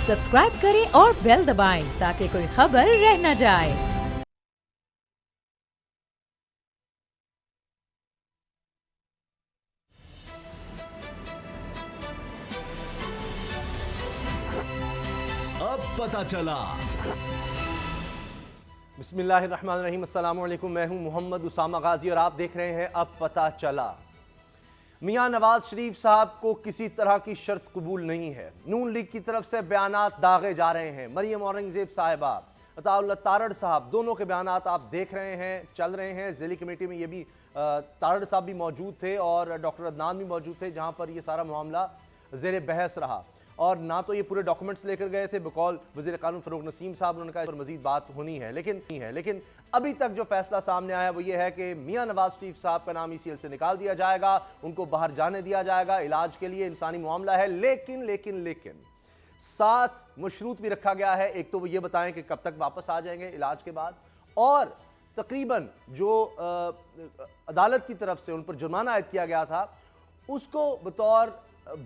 Subscribe करें और bell दबाएं ताकि कोई खबर रह न जाए। अब पता चला। बिस्मिल्लाहिर्रहमानिर्रहीम, अस्सलाम वालेकुम। मैं हूं मोहम्मद उसामा गाजी और आप देख रहे हैं अब पता चला। मियां नवाज शरीफ साहब को किसी तरह की शर्त कबूल नहीं है। नून लीग की तरफ से बयानात दागे जा रहे हैं। मरियम औरंगजेब साहिबा, अताउल्लाह तारड़ साहब, दोनों के बयानात आप देख रहे हैं, चल रहे हैं। ज़िली कमेटी में ये भी तारड़ साहब भी मौजूद थे और डॉक्टर अदनान भी मौजूद थे, जहां पर ये सारा मामला ज़ेर बहस रहा। और ना तो ये पूरे डॉक्यूमेंट्स लेकर गए थे बकौल वज़ीर कानून फ़रूक नसीम साहब, उन्होंने कहा इस पर मज़ीद बात होनी है। लेकिन अभी तक जो फैसला सामने आया वो ये है कि मियां नवाज शरीफ साहब का नाम ECL से निकाल दिया जाएगा, उनको बाहर जाने दिया जाएगा इलाज के लिए। इंसानी मामला है, लेकिन साथ मशरूत भी रखा गया है। एक तो वो ये बताएं कि कब तक वापस आ जाएंगे इलाज के बाद, और तकरीबन जो अदालत की तरफ से उन पर जुर्माना आयद किया गया था उसको बतौर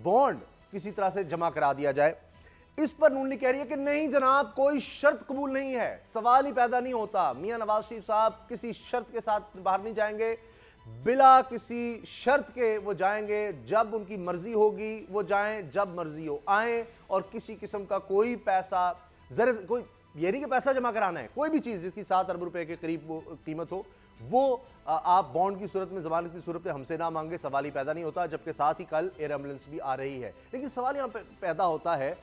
बॉन्ड किसी तरह से जमा करा दिया जाए। इस पर नून लीग कह रही है कि नहीं जनाब, कोई शर्त कबूल नहीं है, सवाल ही पैदा नहीं होता। मियां नवाज शरीफ साहब किसी शर्त के साथ बाहर नहीं जाएंगे, बिला किसी शर्त के वो जाएंगे। जब उनकी मर्जी होगी वो जाएं, जब मर्जी हो आए। और किसी किस्म का कोई पैसा कोई ये नहीं कि पैसा जमा कराना है, कोई भी चीज़ जिसकी 7 अरब रुपए के करीब वो कीमत हो, वो आप बॉन्ड की सूरत में, जमानत की सूरत में हमसे ना मांगे, सवाल ही पैदा नहीं होता। जबकि साथ ही कल एयर एम्बुलेंस भी आ रही है। लेकिन सवाल यहाँ पैदा होता है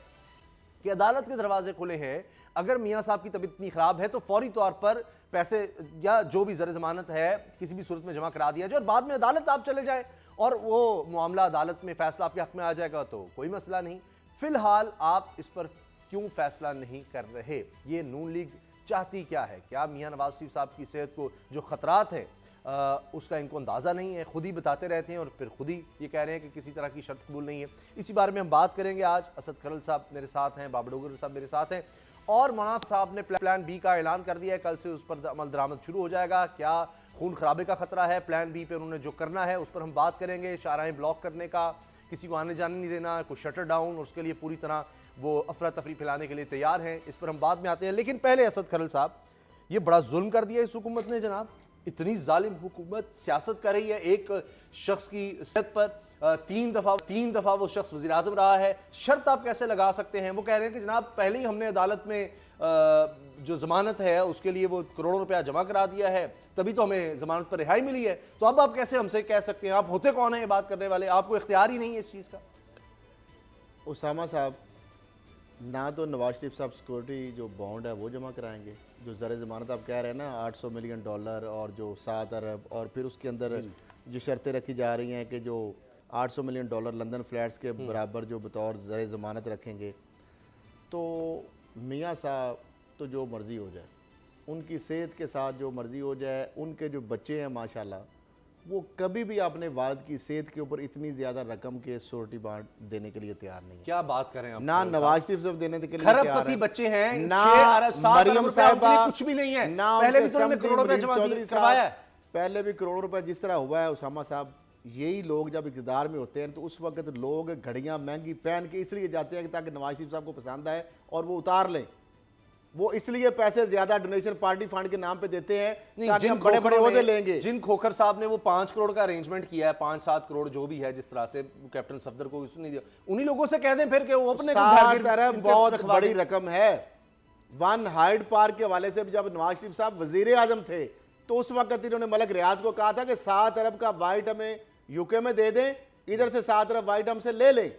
कि अदालत के दरवाजे खुले हैं। अगर मियाँ साहब की तबीयत इतनी खराब है तो फौरी तौर पर पैसे या जो भी ज़र ज़मानत है किसी भी सूरत में जमा करा दिया जाए और बाद में अदालत आप चले जाए और वो मामला अदालत में फैसला आपके हक में आ जाएगा तो कोई मसला नहीं। फिलहाल आप इस पर क्यों फैसला नहीं कर रहे? ये नून लीग चाहती क्या है? क्या मियां नवाज शरीफ साहब की सेहत को जो खतरात हैं उसका इनको अंदाज़ा नहीं है? खुद ही बताते रहते हैं और फिर खुद ही ये कह रहे हैं कि किसी तरह की शर्त कबूल नहीं है। इसी बारे में हम बात करेंगे आज। असद खरल साहब मेरे साथ हैं, बाबडोगर साहब मेरे साथ हैं और मनाफ साहब ने प्लान बी का ऐलान कर दिया है। कल से उस पर अमल दरामद शुरू हो जाएगा। क्या खून खराबे का खतरा है? प्लान बी पे उन्होंने जो करना है उस पर हम बात करेंगे। शाहराहें ब्लॉक करने का, किसी को आने जाने नहीं देना, कुछ शटर डाउन, उसके लिए पूरी तरह वो अफरा तफरी फैलाने के लिए तैयार हैं। इस पर हम बाद में आते हैं। लेकिन पहले असद खरल साहब, ये बड़ा जुल्म कर दिया इस हुकूमत ने जनाब। इतनी जालिम हुकूमत सियासत कर रही है एक शख्स की सेहत पर। तीन दफा वो शख्स वज़ीर आज़म रहा है। शर्त आप कैसे लगा सकते हैं? वो कह रहे हैं कि जनाब पहले ही हमने अदालत में जो जमानत है उसके लिए वो करोड़ों रुपया जमा करा दिया है, तभी तो हमें जमानत पर रिहाई मिली है। तो अब आप कैसे हमसे कह सकते हैं? आप होते कौन है ये बात करने वाले? आपको इख्तियार ही नहीं है इस चीज़ का। उसामा साहब, ना तो नवाज शरीफ साहब सिक्योरिटी जो बॉन्ड है वो जमा कराएंगे, जो ज़र ज़मानत आप कह रहे हैं ना $800 मिलियन और जो 7 अरब, और फिर उसके अंदर जो शर्तें रखी जा रही हैं कि जो $800 मिलियन लंदन फ्लैट्स के बराबर जो बतौर ज़र ज़मानत रखेंगे। तो मियाँ साहब तो जो मर्ज़ी हो जाए, उनकी सेहत के साथ जो मर्ज़ी हो जाए, उनके जो बच्चे हैं माशाल्लाह, वो कभी भी अपने वालिद की सेहत के ऊपर इतनी ज्यादा रकम के सिक्योरिटी बॉन्ड देने के लिए तैयार नहीं है। क्या बात करें आप? ना नवाज शरीफ साहब देने के लिए खरबपति बच्चे हैं, ना 6 अरब 7 अरब साहिबा, कुछ भी नहीं है। ना पहले भी तो उन्होंने करोड़ों रुपए जमा करवाया, पहले भी करोड़ों रुपए जिस तरह हुआ है। उसामा साहब, यही लोग जब इक़्तिदार में होते हैं तो उस वक्त लोग घड़ियां महंगी पहन के इसलिए जाते हैं ताकि नवाज शरीफ साहब को पसंद आए और वो उतार लें। वो इसलिए पैसे ज्यादा डोनेशन पार्टी फंड के नाम पे देते हैं ताकि हम बड़े बड़े ओहदे लेंगे। जिन खोखर साहब ने वो 5 करोड़ का अरेंजमेंट किया है, 5-7 करोड़ जो भी है, जिस तरह से कैप्टन सफदर को नहीं दिया, उन्हीं लोगों से कह दें फिर कि वो अपने बहुत बड़ी रकम है। वन हाइड पार्क के हवाले से जब नवाज शरीफ साहब वजीर आजम थे तो उस वक्त इन्होंने मलक रियाज को कहा था कि 7 अरब का वाइट हमें यूके में दे दें, इधर से 7 अरब वाइट हमसे ले लें।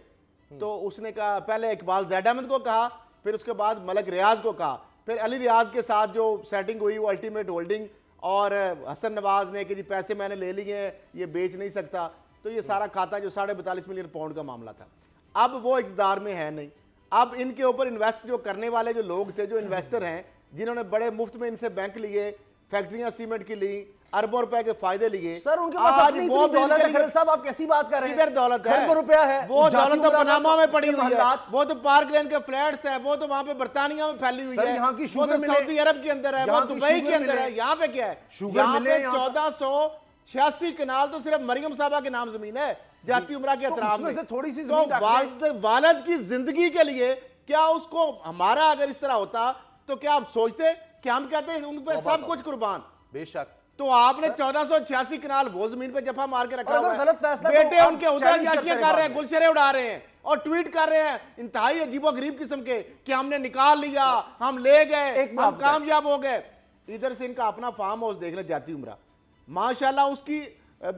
तो उसने कहा, पहले इकबाल जैद अहमद को कहा, फिर उसके बाद मलक रियाज को कहा, फिर अली रियाज के साथ जो सेटिंग हुई वो अल्टीमेट होल्डिंग और हसन नवाज ने कि जी पैसे मैंने ले लिए हैं, ये बेच नहीं सकता। तो ये सारा खाता जो 42.5 मिलियन पाउंड का मामला था, अब वो इक़्तिदार में है नहीं। अब इनके ऊपर इन्वेस्ट जो करने वाले जो लोग थे, जो इन्वेस्टर हैं, जिन्होंने बड़े मुफ्त में इनसे बैंक लिए, फैक्ट्रियां सीमेंट की ली, अरबों रुपए के फायदे लिए। सर उनके पास अपनी वो दौलत है। खरल साहब आप कैसी बात कर रहे हैं? किधर दौलत है? खरबों रुपया है। वो दौलत तो पनामा में पड़ी हुई है, वो तो पार्क लेन के फ्लैट्स है, वो तो वहां पे बर्तानिया में फैली हुई है, यहाँ की वो तो सऊदी अरब के अंदर है, वो दुबई के अंदर है। यहाँ पे क्या है? यहाँ पे 1486 कनाल तो सिर्फ मरियम साहबा के नाम जमीन है, जाती उमरा के अतराफ में। थोड़ी सी वालिद की जिंदगी के लिए क्या उसको हमारा अगर इस तरह होता तो क्या आप सोचते कि हम कहते हैं उन पे सब कुछ कुर्बान। बेशक। तो आपने 1486 कनाल वो जमीन पे जफा मार के रखा अगर हुआ है। गलत फैसला बेटे तो उनके आप उधर challenge याशियां करते कर रहे हैं हैं, गुलशरे उड़ा रहे हैं और ट्वीट कर रहे हैं इंतहाई अजीबोगरीब किस्म के कि हमने निकाल लिया, हम ले गए, हम कामयाब हो गए। इधर से इनका अपना फार्म हाउस देख ले जाती उम्रा, माशाल्लाह उसकी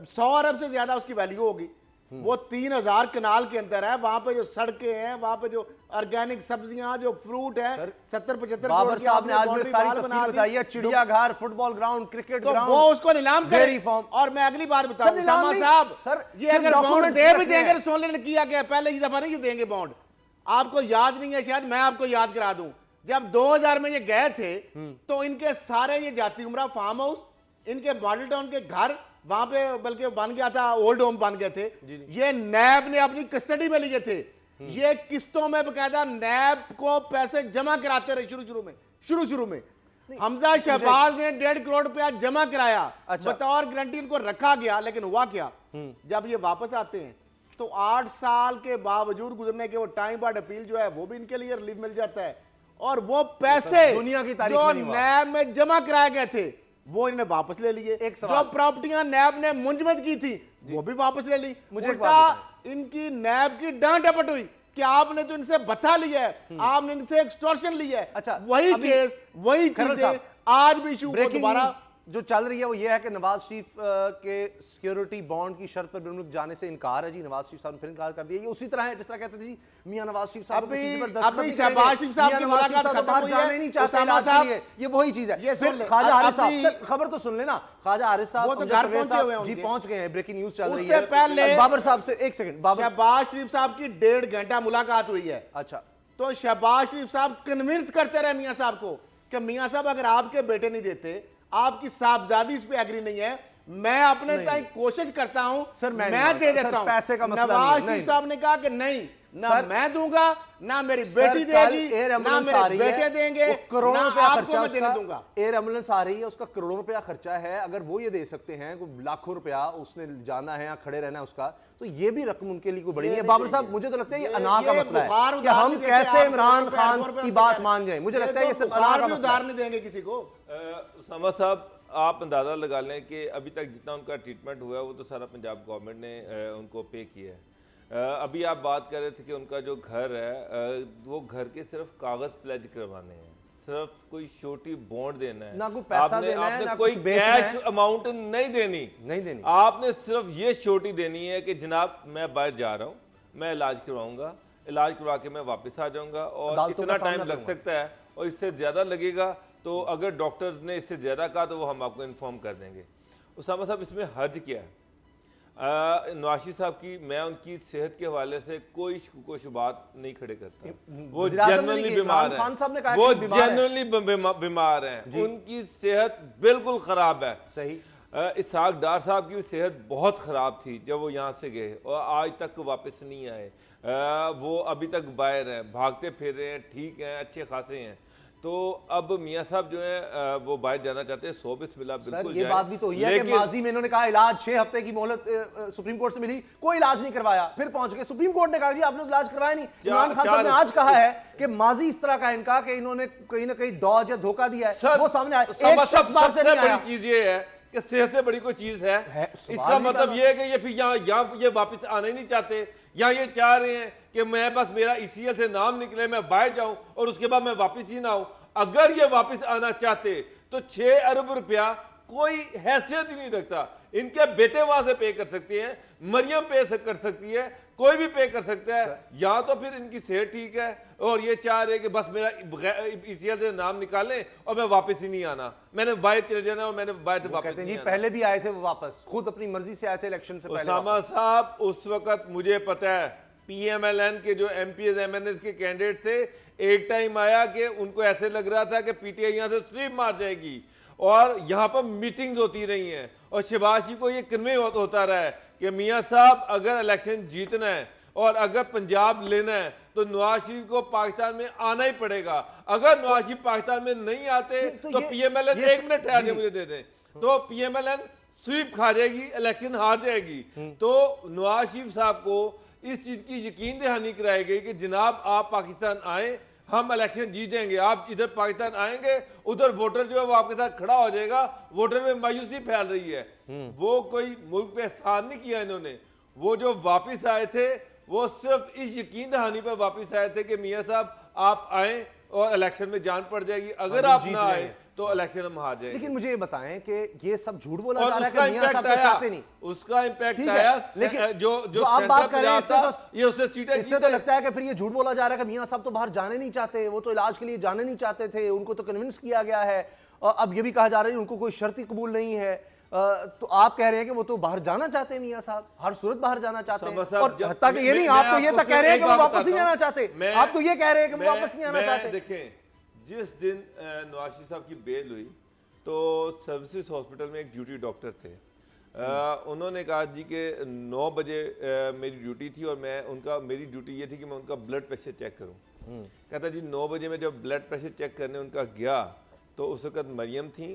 100 अरब से ज्यादा उसकी वैल्यू होगी। वो 3000 कनाल के अंदर है। वहां पे जो सड़कें हैं, वहां पे जो ऑर्गेनिक सब्जियां, जो फ्रूट है, 70-75 बाबर साहब ने आज मुझे सारी तफसील बताई है। चिड़ियाघर, फुटबॉल ग्राउंड, क्रिकेट तो ग्राउंड, वो उसको नीलाम करे। Dairy farm. और मैं अगली बार बताऊं नीलाम सामा नहीं, साहब, सर, ये सिर्फ अगर बॉन्ड documents दे भी रखने देंगे हैं। तो सोने ने किया गया पहले ही दफा नहीं देंगे बॉन्ड। आपको याद नहीं है शायद, मैं आपको याद करा दूं, जब 2000 में ये गए थे तो इनके सारे ये जाती उम्रा फार्म हाउस, इनके मॉडल टाउन के घर वहां पे बल्कि बन गया था, ओल्ड होम बन गए थे। ये नैब ने अपनी कस्टडी में लिए थे। ये किस्तों में बकायदा नैब को पैसे जमा कराते रहे शुरू में। हमजा शहबाज ने 1.5 करोड़ रुपया जमा कराया। अच्छा। बतौर गारंटी इनको रखा गया, लेकिन हुआ क्या, जब ये वापस आते हैं तो 8 साल के बावजूद गुजरने के वो टाइम बाद अपील जो है वो भी इनके लिए रिलीफ मिल जाता है। और वो पैसे दुनिया की तारीख जो में नहीं हुआ। नैब में जमा कराए गए थे वो इन्हें वापस ले लिए। एक सवाल। जो प्रॉपर्टियां नैब ने मुंजमद की थी वो भी वापस ले ली। मुझे एक उल्टा बात इनकी नैब की डांट डपट हुई कि आपने तो इनसे बता लिया है, आपने इनसे एक्सटॉर्शन लिया है। अच्छा, वही अभी केस, वही खैरल चीजें साहब, आज भी इशू ब्रेकिंग दोबारा न्यूज़ जो चल रही है वो ये है कि नवाज शरीफ के सिक्योरिटी बॉन्ड की शर्त पर मुल्क जाने से इनकार है। जी, नवाज शरीफ साहब ने फिर इनकार कर दिया। ये उसी तरह है जिस तरह कहते थे जी मियां नवाज शरीफ साहब अभी किसी जबरदस्त शहबाज नहीं शरीफ साहब करेंगे, की मियां नवाज मुलाकात शरीफ साहब तो खत्म बाहर हुई जाने है। ही नहीं चाहते उसामा इलाज के साहब, लिए। ये वही चीज है। ये सुन फिर ले, ख्वाजा हारिस साहब, अभी- सर, खबर तो सुन लेना। ख्वाजा हारिस साहब वो तो अमजद घर परवेज पहुंचे हुए हैं साहब जी उनके। पहुंच गए हैं। ब्रेकिंग न्यूज चल रही उससे है। पहले बाबर साहब से एक सेकंड, बाबर। शहबाज शरीफ साहब की 1.5 घंटा मुलाकात हुई है। अच्छा, तो शहबाज शरीफ साहब कन्विंस करते रहे मियां साहब को कि मियां साहब अगर आपके बेटे नहीं देते, आपकी साहबजादी इस पे एग्री नहीं है, मैं अपने टाइम कोशिश करता हूं, सर, मैं मैं नहीं दे मानता। देता सर, हूं। पैसे का मसला नवाज नहीं है। शरीफ साहब ने कहा कि नहीं, ना सर, मैं दूंगा, ना मेरी सर, बेटी कल देगी, एयर ना एम्बुलेंस आ मेरे रही बेटे है, देंगे, वो करोड़ों ना रुपया आपको खर्चा मैं देने उसका। दूंगा। एयर एम्बुलेंस आ रही है, उसका करोड़ों रुपया खर्चा है। अगर वो ये दे सकते हैं, कोई लाखों रुपया उसने जाना है या खड़े रहना है उसका, तो ये भी रकम उनके लिए कोई बड़ी नहीं है। बाबर साहब, मुझे तो लगता है ये अना का मसला है कि हम कैसे इमरान खान की बात मान जाए। मुझे लगता है ये सिर्फ अना का मसला उधार है। नहीं देंगे किसी को। उसामा साहब, आप अंदाज़ा लगा लें कि अभी तक जितना उनका ट्रीटमेंट हुआ है वो तो सारा पंजाब गवर्नमेंट ने उनको पे किया है। अभी आप बात कर रहे थे कि उनका जो घर है वो घर के सिर्फ कागज़ प्लेज करवाने हैं, सिर्फ कोई छोटी बॉन्ड देना है, ना कोई पैसा देना है, आपने ना कोई कुछ बेचना है। कैश अमाउंट नहीं देनी। आपने सिर्फ ये छोटी देनी है कि जनाब मैं बाहर जा रहा हूँ, मैं इलाज करवाऊंगा, इलाज करवा के मैं वापस आ जाऊंगा, और अदालतों इतना का सामना टाइम लग करूंगा। सकता है और इससे ज़्यादा लगेगा तो अगर डॉक्टर्स ने इससे ज़्यादा कहा तो वो हम आपको इन्फॉर्म कर देंगे। उसामा साहब, इसमें हर्ज क्या है? नवाशी साहब की, मैं उनकी सेहत के हवाले से कोई शुको शुबात नहीं खड़े करता। वो जनरली बीमार खान साहब ने हैं, कहा वो कि बीमार हैं। जनरली बीमार हैं, उनकी सेहत बिल्कुल ख़राब है। सही। इसहाक डार साहब की सेहत बहुत ख़राब थी जब वो यहाँ से गए और आज तक वापस नहीं आए। वो अभी तक बाहर हैं, भागते फिर रहे हैं, ठीक हैं, अच्छे खासे हैं। तो अब मियां साहब जो है वो बाहर जाना चाहते हैं, 100 बिस्मिल्लाह बिल्कुल सर, ये जाएं। बात भी तो हुई है कि माजी में इन्होंने कहा इलाज 6 हफ्ते की मोहलत सुप्रीम कोर्ट से मिली, कोई इलाज नहीं करवाया, फिर पहुंच गए सुप्रीम कोर्ट ने कहा जी आपने इलाज करवाया नहीं। इमरान खान साहब ने आज कहा है कि माजी इस तरह का इनका कि इन्होंने कहीं ना कहीं डॉज या धोखा दिया है, वो सामने आया। एक शख्स बाहर से नहीं आया। बड़ी चीज ये है कि सेहत से बड़ी कोई चीज है। इसका मतलब ये है कि ये फिर यहाँ ये वापस आना ही नहीं चाहते, या ये चाह रहे हैं कि मैं बस मेरा ईसीएल से नाम निकले, मैं बाहर जाऊं और उसके बाद मैं वापस ही ना आऊं। अगर ये वापस आना चाहते तो 6 अरब रुपया कोई हैसियत ही नहीं रखता। इनके बेटे वहां से पे कर सकते हैं, मरियम पे कर सकती है, कोई भी पे कर सकता है, या तो फिर इनकी सेहत ठीक है और ये चाह रहे कि बस मेरा ईसीएल से नाम निकालें और मैं वापस ही नहीं आना, मैंने बाहर चले जाना और मैंने बाहर से वापस नहीं आना। पहले भी आए थे वो वापस, खुद अपनी मर्जी से आए थे इलेक्शन से पहले। उसामा साहब, उस वक्त मुझे पता है पीएमएलएन के जो एमपीएस एमएनएस के कैंडिडेट थे, एक टाइम आया कि उनको ऐसे लग रहा था कि पीटीआई यहां से स्वीप मार जाएगी और यहां पर मीटिंग्स होती रही हैं और शहबाज जी को ये कन्वे होता रहा है कि मियां साहब अगर इलेक्शन जीतना है और अगर पंजाब लेना है तो नवाज शरीफ को पाकिस्तान में आना ही पड़ेगा। अगर नवाज शरीफ पाकिस्तान में नहीं आते तो पीएमएलएन, 1 मिनट ठहर के मुझे दे दें, तो पीएमएलएन स्वीप खा जाएगी, इलेक्शन हार जाएगी। तो नवाज शरीफ साहब को इस चीज की यकीन दहानी कराई गई कि जनाब आप पाकिस्तान आए, हम इलेक्शन जीत जाएंगे, आप इधर पाकिस्तान आएंगे, उधर वोटर जो है वो आपके साथ खड़ा हो जाएगा, वोटर में मायूसी फैल रही है। वो कोई मुल्क पे एहसान नहीं किया इन्होंने। वो जो वापिस आए थे वो सिर्फ इस यकीन दहानी पर वापिस आए थे कि मियाँ साहब आप आए और इलेक्शन में जान पड़ जाएगी, अगर आप ना आए तो इलेक्शन हम हार जाएंगे। लेकिन मुझे ये बताएं कि ये सब झूठ बोला और जा रहा है उसका कि मियां साहब इम्पैक्ट तो आया, चाहते नहीं। उसका इम्पैक्ट ठीक है, आया। लेकिन जो आप बात सेंटर कर रहे हैं पे इससे था, ये उससे सीटें इससे तो जीते। लगता है कि फिर ये झूठ बोला जा रहा है कि मियां साहब तो बाहर जाने नहीं चाहते, वो तो इलाज के लिए जाने नहीं चाहते थे, उनको तो कन्विंस किया गया है। और अब ये भी कहा जा रहा है उनको कोई शर्त ही कबूल नहीं है। तो आप कह रहे हैं कि वो तो बाहर जाना चाहते हैं, मियां साहब हर सूरत बाहर जाना चाहते हैं। और हत्ता कि ये नहीं, आप तो ये तक कह रहे हैं कि वो वापस नहीं आना चाहते। आप तो ये कह रहे हैं कि वो वापस नहीं आना चाहते। देखें, जिस दिन नवाज शरीफ साहब की बेल हुई तो सर्विसेज हॉस्पिटल में एक ड्यूटी डॉक्टर थे। उन्होंने कहा जी कि 9 बजे मेरी ड्यूटी थी और मेरी ड्यूटी ये थी कि मैं उनका ब्लड प्रेशर चेक करूं। कहता जी 9 बजे में जब ब्लड प्रेशर चेक करने उनका गया तो उस वक्त मरियम थी,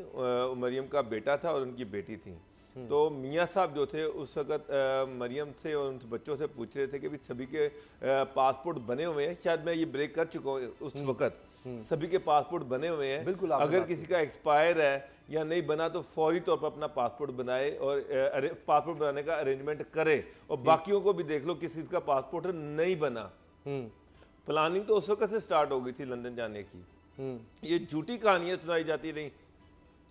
मरियम का बेटा था और उनकी बेटी थी। तो मियाँ साहब जो थे उस वक्त मरियम से और उन बच्चों से पूछ रहे थे कि भी सभी के पासपोर्ट बने हुए हैं, शायद मैं ये ब्रेक कर चुका हूँ उस वक्त, सभी के पासपोर्ट बने हुए हैं, बिल्कुल अगर किसी का एक्सपायर है या नहीं बना तो फौरी तौर पर अपना पासपोर्ट बनाए और पासपोर्ट बनाने का अरेंजमेंट करे, और बाकियों को भी देख लो किसी का पासपोर्ट नहीं बना। प्लानिंग तो उस वक्त से स्टार्ट हो गई थी लंदन जाने की। ये झूठी कहानियां सुनाई जाती रही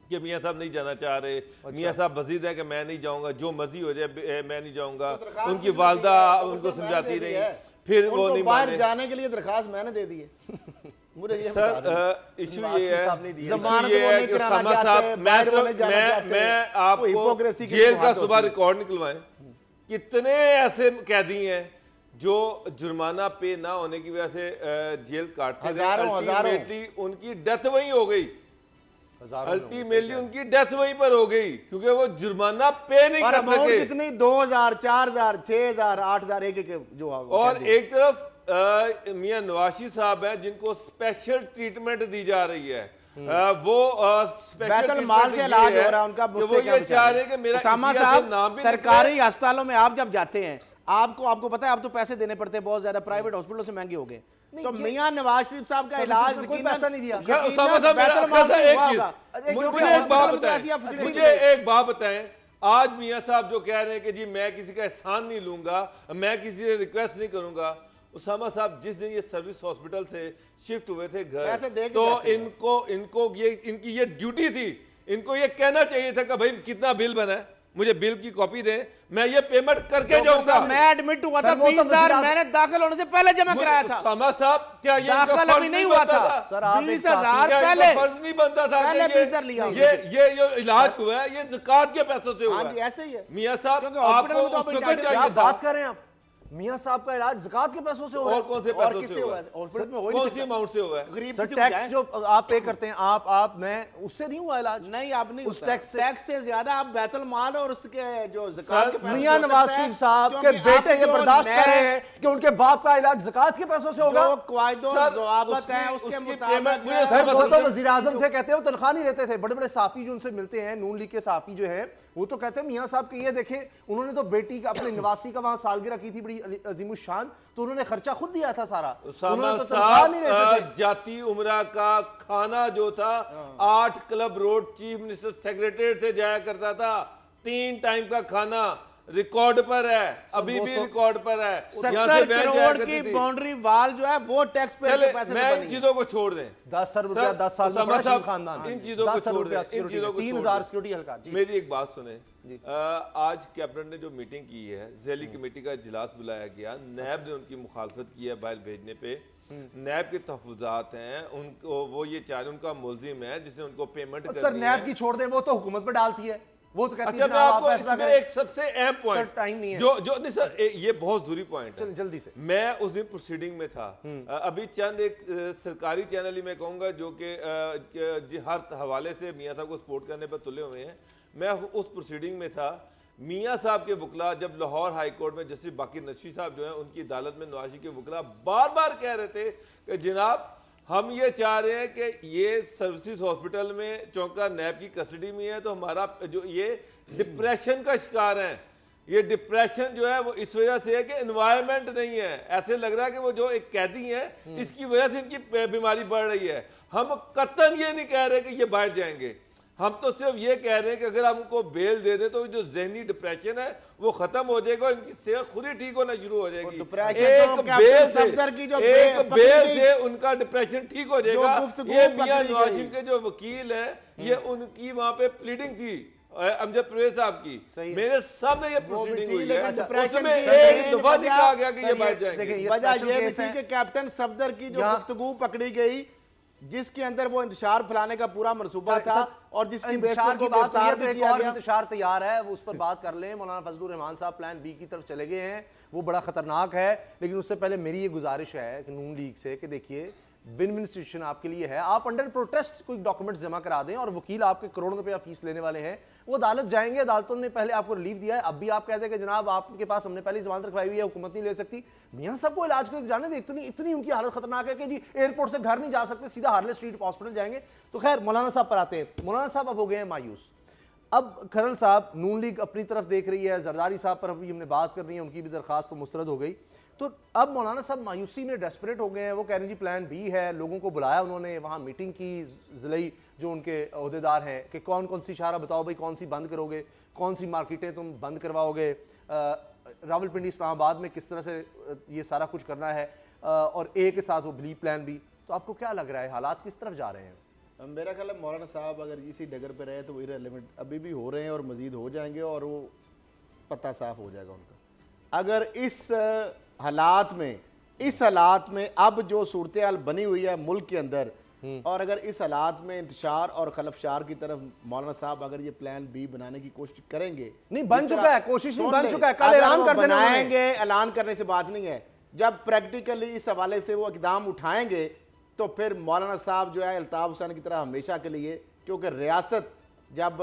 कि मियाँ साहब नहीं जाना चाह रहे, मियाँ साहब मजीद है कि मैं नहीं जाऊंगा, जो मर्जी हो जाए मैं नहीं जाऊंगा। उनकी वालदा उनको समझाती रही, फिर वो नहीं बाहर जाने के लिए दरखास्त मैंने दे दी है। मुझे ये सर इशू ये है कि उसामा साहब, मैं आपको जेल का सुबह रिकॉर्ड निकलवाएं, कितने ऐसे कैदी हैं जो जुर्माना पे ना होने की वजह से जेल काटते थे, अल्टीमेटली उनकी डेथ वहीं हो गई, अल्टीमेटली उनकी डेथ वहीं पर हो गई क्योंकि वो जुर्माना पे नहीं कर सके। कितनी 2000, 4000, 6000, 8000 एक जो। और एक तरफ मियां नवाशी साहब हैं जिनको स्पेशल ट्रीटमेंट दी जा रही है, वो स्पेशल माल से इलाज हो रहा है उनका। वो ये चाह रहे हैं कि मेरा उसामा साहब सरकारी अस्पतालों में आप जब जाते हैं आपको पता है आप तो पैसे देने पड़ते हैं बहुत ज्यादा, प्राइवेट हॉस्पिटलों से महंगे हो गए। तो मियां नवाज शरीफ साहब का इलाज कोई पैसा नहीं दिया। मुझे एक बात बताएं, आज मियां साहब जो कह रहे हैं कि जी मैं किसी का एहसान नहीं लूंगा, मैं किसी से रिक्वेस्ट नहीं करूंगा, उसामा साहब जिस दिन ये सर्विस हॉस्पिटल से शिफ्ट हुए थे घर, तो इनकी ये ड्यूटी थी, इनको ये कहना चाहिए था कि भाई कितना बिल बना है, मुझे बिल की कॉपी दें, मैं ये पेमेंट करके जाऊंगा। मैं एडमिट हुआ था 20,000 मैंने दाखिल होने से पहले जमा कराया था। उसामा साहब क्या ये दाखिल अभी नहीं हुआ था सर, आप 20,000 पहले फर्ज नहीं बनता था पहले फीसर लिया। ये जो इलाज हुआ है ये ज़कात के पैसों से हुआ है। ऐसे ही है मियां साहब हॉस्पिटल में तो आपको उस वक्त क्या चाहिए बात कर रहे हैं आप? मियां साहब का इलाज ज़कात के पैसों से हो रहा है। और कौन से पैसों से हुआ है? हॉस्पिटल में हो ही कौन नहीं सी अमाउंट से हुआ है? गरीब सर टैक्स जो आप पे करते हैं आप मैं, उससे नहीं हुआ इलाज? नहीं आप नहीं, उस टैक्स से ज्यादा आप बैतुल माल और उसके जो ज़कात के पैसे मियां नवाज शरीफ साहब के बेटे ये बर्दाश्त कर रहे हैं कि उनके बाप का इलाज ज़कात के पैसों से होगा। ज़वाबत है उसके मुताबिक। सर वो तो वज़ीर आज़म थे, कहते हैं वो तनख्वाह नहीं लेते थे। बड़े बड़े साफी जो उनसे मिलते हैं, नून लीग के साफी जो है, वो तो कहते हैं मियां साहब के ये देखे उन्होंने तो बेटी का अपने नवासी का वहां सालगिरह की थी बड़ी अजीमुश शान, तो उन्होंने खर्चा खुद दिया था सारा। उन्होंने तो तनख्वाह नहीं लेते थे। जाती उमरा का खाना जो था 8 club road chief minister secretariat से जाया करता था, 3 टाइम का खाना रिकॉर्ड पर है, अभी भी रिकॉर्ड पर है। 70 करोड़ की बाउंड्री वाल जो है वो टैक्स पे पैसे मैं इन चीजों को छोड़ दें, 10 रुपया 10 साल में बड़ा खानदान, इन चीजों को छोड़ दें, इन चीजों को 3000 सिक्योरिटी हल्का। मेरी एक बात सुने, आज कैबिनेट ने जो मीटिंग की है, ज़ैली कमेटी का इजलास बुलाया गया, नैब ने उनकी मुखालफत की है बाहर भेजने पे। नैब के तहफुजात हैं, उनको वो ये चाह रहे, उनका मुलजिम है जिसने उनको पेमेंट सर नैब की छोड़ दें, वो तो हुकूमत पर डालती है, वो तो कहती है। मैं आपको एक सबसे अहम पॉइंट टाइम नहीं है जो नहीं सर, ये बहुत जरूरी पॉइंट है, जल्दी से। मैं उस दिन प्रोसीडिंग में था, अभी चंद एक सरकारी चैनल ही मैं कहूंगा जो कि हर हवाले से मियां साहब को सपोर्ट करने पर तुले हुए हैं, मैं उस प्रोसीडिंग में था। मियां साहब के वकला जब लाहौर हाई कोर्ट में जस्टिस बाकी नशी साहब जो है उनकी अदालत में नवाशी के वकला बार बार कह रहे थे कि जनाब हम ये चाह रहे हैं कि ये सर्विसेज हॉस्पिटल में चौका नैब की कस्टडी में है, तो हमारा जो ये डिप्रेशन का शिकार है, ये डिप्रेशन जो है वो इस वजह से है कि एनवायरनमेंट नहीं है। ऐसे लग रहा है कि वो जो एक कैदी है इसकी वजह से इनकी बीमारी बढ़ रही है। हम कतन ये नहीं कह रहे कि ये बाहर जाएंगे, हम तो सिर्फ ये कह रहे हैं कि अगर हम उनको बेल दे दे तो जो जहनी डिप्रेशन है वो खत्म हो जाएगा, इनकी सेहत खुद ही ठीक होना शुरू हो जाएगी। एक बेल से उनका डिप्रेशन ठीक हो जाएगा। ये मियां नवाज शरीफ के जो वकील है ये उनकी वहां पे प्लीडिंग थी अमजद परवेज साहब की, मेरे सामने ये प्रोसीडिंग हुई है, उसमें एक दफा नहीं कहा गया कि ये बैठ जाएंगे। वजह ये भी थी कि कैप्टन सफदर की जो गुफ्तगू पकड़ी गई जिसके अंदर वो इंतशार फैलाने का पूरा मंसूबा था और जिसकी इंतशार की बात है तो एक और इंतशार तैयार है, वो उस पर बात कर लें। मौलाना फजलुर रहमान साहब प्लान बी की तरफ चले गए हैं, वो बड़ा खतरनाक है। लेकिन उससे पहले मेरी ये गुजारिश है कि नून लीग से कि देखिए विन विन सिचुएशन आपके लिए है, आप अंडर प्रोटेस्ट कोई डॉक्यूमेंट्स जमा करा दें और वकील आपके करोड़ों रुपया फीस लेने वाले हैं, वो अदालत जाएंगे, अदालतों ने पहले आपको रिलीफ दिया है, अब भी आप कहते हैं कि जनाब आपके पास हमने पहले जमानत रखवाई हुई है, हुकूमत नहीं ले सकती। मियां सबको इलाज के लिए जाने दे, इतनी उनकी हालत खतरनाक है कि जी एयरपोर्ट से घर नहीं जा सकते, सीधा हार्ले स्ट्रीट हॉस्पिटल जाएंगे। तो खैर मौलाना साहब पर आते हैं। मौलाना साहब अब हो गए हैं मायूस। अब खरल साहब नून लीग अपनी तरफ देख रही है, जरदारी साहब पर अभी हमने बात कर रही है, उनकी भी दरखास्त तो मुस्तरद हो गई। तो अब मौलाना साहब मायूसी में डेस्परेट हो गए हैं, वो कह रहे हैं जी प्लान बी है, लोगों को बुलाया उन्होंने, वहाँ मीटिंग की ज़िलाई जो उनके अहदेदार हैं कि कौन कौन सी शहरा बताओ भाई, कौन सी बंद करोगे, कौन सी मार्केटें तुम बंद करवाओगे, रावलपिंडी इस्लामाबाद में किस तरह से ये सारा कुछ करना है, और ए के साथ वो बी प्लान बी। तो आपको क्या लग रहा है हालात किस तरफ जा रहे हैं? मेरा ख्याल है मौलाना साहब अगर इसी डगर पे रहे तो वो इररिलेवेंट अभी भी हो रहे हैं और मजीद हो जाएंगे और वो पता साफ हो जाएगा उनका। अगर इस हालात में अब जो सूरत हाल बनी हुई है मुल्क के अंदर और अगर इस हालात में इंतशार और खलफशार की तरफ मौलाना साहब अगर ये प्लान बी बनाने की कोशिश करेंगे, नहीं बन चुका है, कोशिश नहीं बन चुका है, कल ऐलान कर देना बनाएंगे। ऐलान करने से बात नहीं है, जब प्रैक्टिकली इस हवाले से वो इकदाम उठाएंगे तो फिर मौलाना साहब जो है अल्ताफ हुसैन की तरह हमेशा के लिए, क्योंकि रियासत जब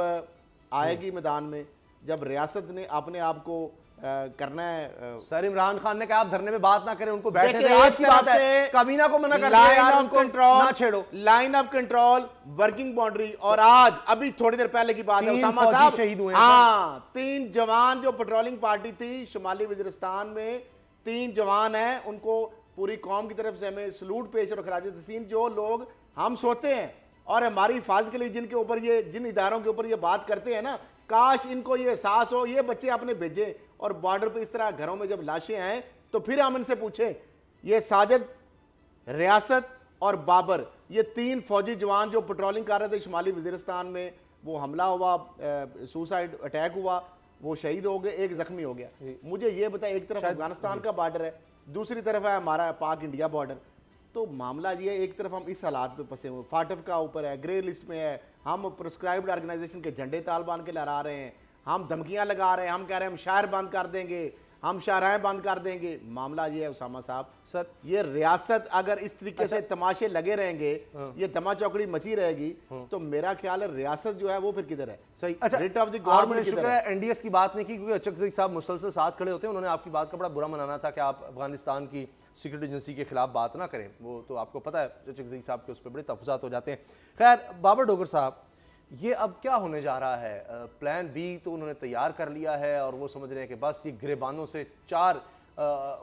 आएगी मैदान में, जब रियासत ने अपने आप को करना है। सर इमरान खान ने कहा आप धरने में बात ना करें, उनको बैठने दें, आज की बात है, काबीना को मना कर दिया यार, उनको ना छेड़ो। Line of control, working boundary, और आज अभी थोड़ी देर पहले की बात है उसामा साहब शहीद हुए। हाँ, 3 जवान जो पेट्रोलिंग पार्टी थी शुमाली वजीरिस्तान में, 3 जवान हैं, उनको पूरी कौम की तरफ से हमें सलूट पेश और खराज तस्लीम। जो लोग हम सोते हैं और हमारी हिफाजत के लिए जिनके ऊपर ये, जिन इदारों के ऊपर ये बात करते हैं ना, काश इनको ये एहसास हो, ये बच्चे आपने भेजे और बॉर्डर पे इस तरह घरों में जब लाशें आए तो फिर हम इनसे पूछें। ये साजिद, रियासत और बाबर, ये 3 फौजी जवान जो पेट्रोलिंग कर रहे थे शुमाली वजीरिस्तान में, वो हमला हुआ, सुसाइड अटैक हुआ, वो शहीद हो गए, एक जख्मी हो गया। मुझे ये बताए, एक तरफ अफगानिस्तान का बॉर्डर है, दूसरी तरफ है हमारा पाक इंडिया बॉर्डर, तो मामला ये एक तरफ हम इस हालात में फंसे हुए, फाटफ का ऊपर है, ग्रे लिस्ट में है, हम प्रिस्क्राइब्ड ऑर्गेनाइजेशन के झंडे तालिबान के लहरा रहे हैं, हम धमकियां लगा रहे हैं, हम कह रहे हैं हम शहर बंद कर देंगे, हम शाहराएं बंद कर देंगे। मामला ये है उसामा साहब, सर ये रियासत अगर इस तरीके से तमाशे लगे रहेंगे, ये दमा चौकड़ी मची रहेगी, तो मेरा ख्याल है रियासत जो है वो फिर किधर है। सही। अच्छा, रिट ऑफ द गवर्नमेंट शुक्र है एनडीएस की बात नहीं की, क्योंकि अचक साहब मुसलसल साथ खड़े होते हैं, उन्होंने आपकी बात का बड़ा बुरा मनाना था कि आप अफगानिस्तान की सीक्रेट एजेंसी के खिलाफ बात ना करें, वो तो आपको पता है अचक साहब के उस पर बड़े तफसात हो जाते हैं। खैर बाबर डोगर साहब, ये अब क्या होने जा रहा है? प्लान बी तो उन्होंने तैयार कर लिया है और वो समझ रहे हैं कि बस ये गिरेबानों से 4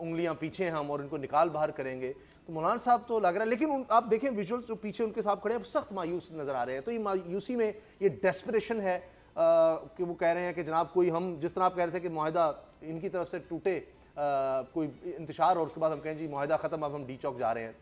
उंगलियां पीछे हम और इनको निकाल बाहर करेंगे। तो मौलाना साहब तो लग रहा है, लेकिन आप देखें विजुअल जो पीछे उनके साथ खड़े हैं सख्त मायूस नजर आ रहे हैं। तो ये मायूसी में ये डेस्परेशन है कि वो कह रहे हैं कि जनाब कोई, हम जिस तरह आप कह रहे थे कि मुआहदा इनकी तरफ से टूटे, कोई इंतशार और उसके बाद हम कहें जी मुआहदा खत्म, अब हम डी चौक जा रहे हैं।